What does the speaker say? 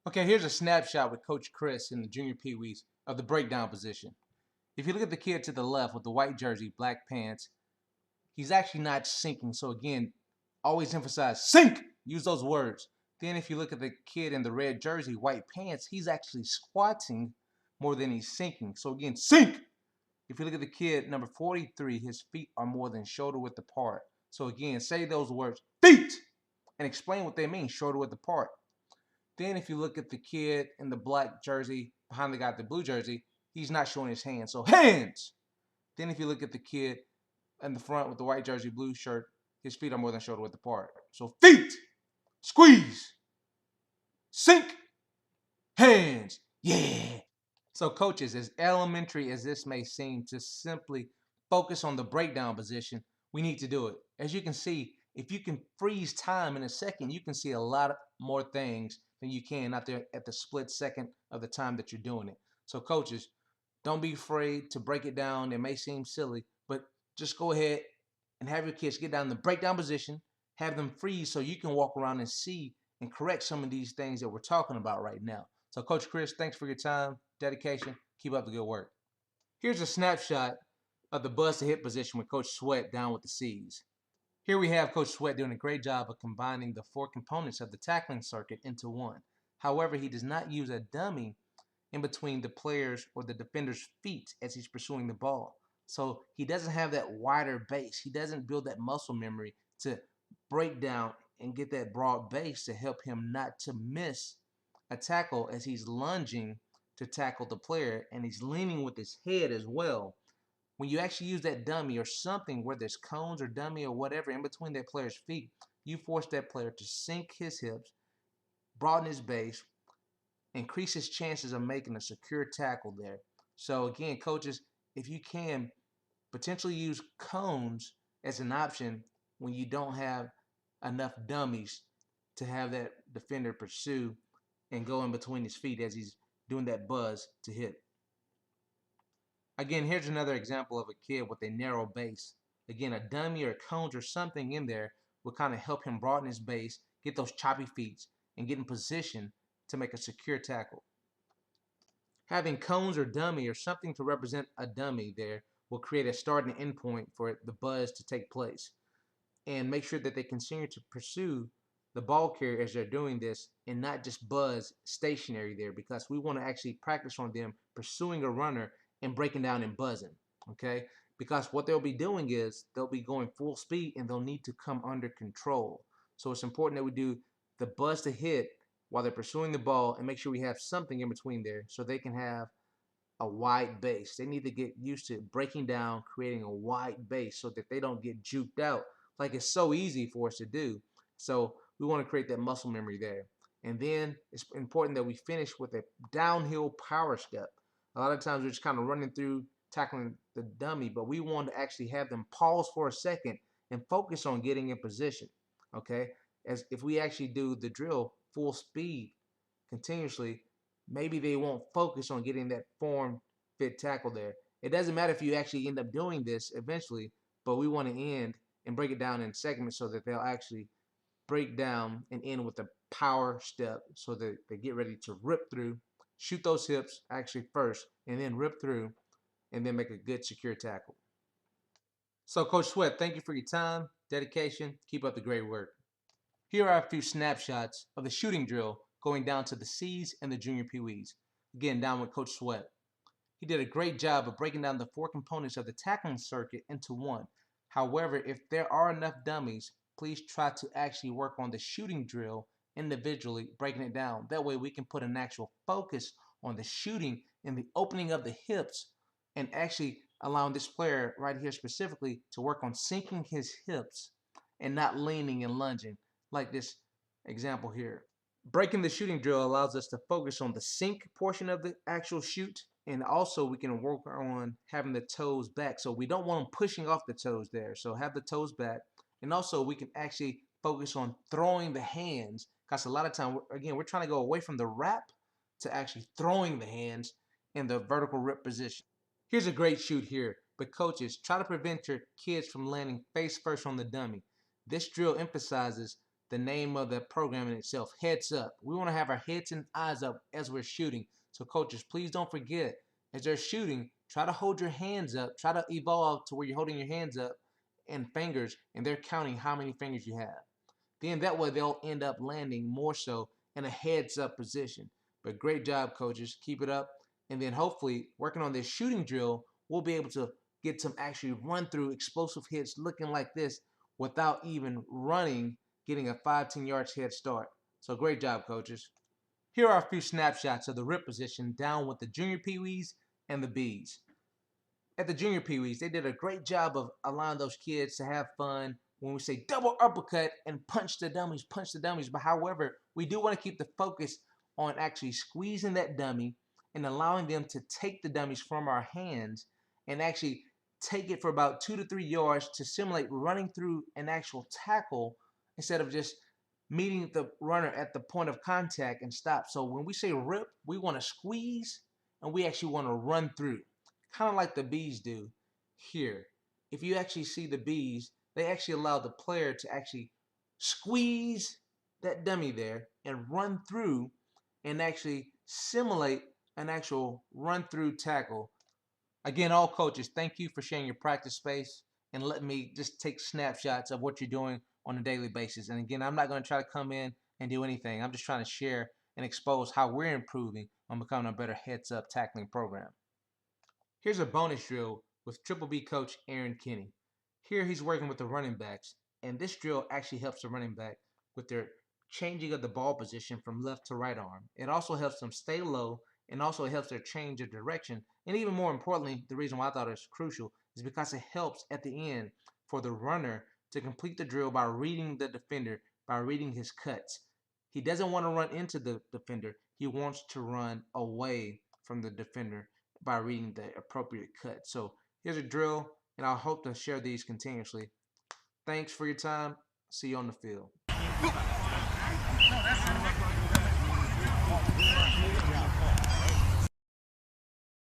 Okay, here's a snapshot with Coach Chris in the junior peewees of the breakdown position. If you look at the kid to the left with the white jersey, black pants, he's actually not sinking. So again, always emphasize sink. Use those words. Then if you look at the kid in the red jersey, white pants, he's actually squatting more than he's sinking. So again, sink. If you look at the kid number 43, his feet are more than shoulder width apart. So again, say those words, feet, and explain what they mean, shoulder width apart. Then if you look at the kid in the black jersey behind the guy with the blue jersey, he's not showing his hands. So hands. Then if you look at the kid in the front with the white jersey, blue shirt, his feet are more than shoulder width apart. So feet, squeeze, sink, hands. Yeah. So coaches, as elementary as this may seem to simply focus on the breakdown position, we need to do it. As you can see, if you can freeze time in a second, you can see a lot more things than you can out there at the split second of the time that you're doing it. So coaches, don't be afraid to break it down. It may seem silly, but just go ahead and have your kids get down in the breakdown position, have them freeze so you can walk around and see and correct some of these things that we're talking about right now. So Coach Chris, thanks for your time, dedication. Keep up the good work. Here's a snapshot of the buzz to hit position with Coach Sweat down with the C's. Here we have Coach Sweat doing a great job of combining the four components of the tackling circuit into one. However, he does not use a dummy in between the players or the defender's feet as he's pursuing the ball. So he doesn't have that wider base. He doesn't build that muscle memory to break down and get that broad base to help him not to miss a tackle as he's lunging to tackle the player, and he's leaning with his head as well. When you actually use that dummy or something where there's cones or dummy or whatever in between that player's feet, you force that player to sink his hips, broaden his base, increase his chances of making a secure tackle there. So again, coaches, if you can potentially use cones as an option when you don't have enough dummies to have that defender pursue and go in between his feet as he's doing that buzz to hit. Again, here's another example of a kid with a narrow base. Again, a dummy or cones or something in there will kind of help him broaden his base, get those choppy feet, and get in position to make a secure tackle. Having cones or dummy or something to represent a dummy there will create a start and end point for the buzz to take place. And make sure that they continue to pursue the ball carrier as they're doing this and not just buzz stationary there, because we want to actually practice on them pursuing a runner and breaking down and buzzing. Okay? Because what they'll be doing is they'll be going full speed and they'll need to come under control. So it's important that we do the buzz to hit while they're pursuing the ball and make sure we have something in between there so they can have a wide base. They need to get used to breaking down, creating a wide base so that they don't get juked out like it's so easy for us to do. So we want to create that muscle memory there. And then it's important that we finish with a downhill power step. A lot of times we're just kind of running through tackling the dummy, but we want to actually have them pause for a second and focus on getting in position. Okay? As if we actually do the drill full speed continuously, maybe they won't focus on getting that form fit tackle there. It doesn't matter if you actually end up doing this eventually, but we want to end and break it down in segments so that they'll actually break down and end with a power step so that they get ready to rip through, shoot those hips actually first, and then rip through and then make a good secure tackle. So Coach Sweat, thank you for your time, dedication. Keep up the great work. Here are a few snapshots of the shooting drill going down to the C's and the junior peewees. Again, down with Coach Sweat. He did a great job of breaking down the four components of the tackling circuit into one. However, if there are enough dummies, please try to actually work on the shooting drill individually, breaking it down. That way we can put an actual focus on the shooting and the opening of the hips and actually allowing this player right here specifically to work on sinking his hips and not leaning and lunging like this example here. Breaking the shooting drill allows us to focus on the sink portion of the actual shoot, and also we can work on having the toes back. So we don't want them pushing off the toes there. So have the toes back. And also we can actually focus on throwing the hands, because a lot of time, again, we're trying to go away from the wrap to actually throwing the hands in the vertical rip position. Here's a great shoot here, but coaches, try to prevent your kids from landing face first on the dummy. This drill emphasizes the name of the program in itself, Heads Up. We want to have our heads and eyes up as we're shooting. So coaches, please don't forget, as they're shooting, try to hold your hands up. Try to evolve to where you're holding your hands up and fingers, and they're counting how many fingers you have. Then that way they'll end up landing more so in a heads up position. But great job, coaches. Keep it up. And then hopefully working on this shooting drill, we'll be able to get some actually run through explosive hits looking like this without even running, getting a 5-10 yards head start. So great job, coaches. Here are a few snapshots of the rip position down with the junior peewees and the Bs. At the junior peewees, they did a great job of allowing those kids to have fun when we say double uppercut and punch the dummies. But however, we do want to keep the focus on actually squeezing that dummy and allowing them to take the dummies from our hands and actually take it for about 2 to 3 yards to simulate running through an actual tackle instead of just meeting the runner at the point of contact and stop. So when we say rip, we want to squeeze and we actually want to run through, kind of like the Bees do here. If you actually see the Bees, they actually allow the player to actually squeeze that dummy there and run through and actually simulate an actual run through tackle. Again, all coaches, thank you for sharing your practice space and let me just take snapshots of what you're doing on a daily basis. And again, I'm not going to try to come in and do anything. I'm just trying to share and expose how we're improving on becoming a better heads up tackling program. Here's a bonus drill with Triple B coach Aaron Kinney. Here he's working with the running backs, and this drill actually helps the running back with their changing of the ball position from left to right arm. It also helps them stay low, and also it helps their change of direction. And even more importantly, the reason why I thought it was crucial is because it helps at the end for the runner to complete the drill by reading the defender, by reading his cuts. He doesn't want to run into the defender. He wants to run away from the defender by reading the appropriate cut. So here's a drill, and I hope to share these continuously. Thanks for your time. See you on the field.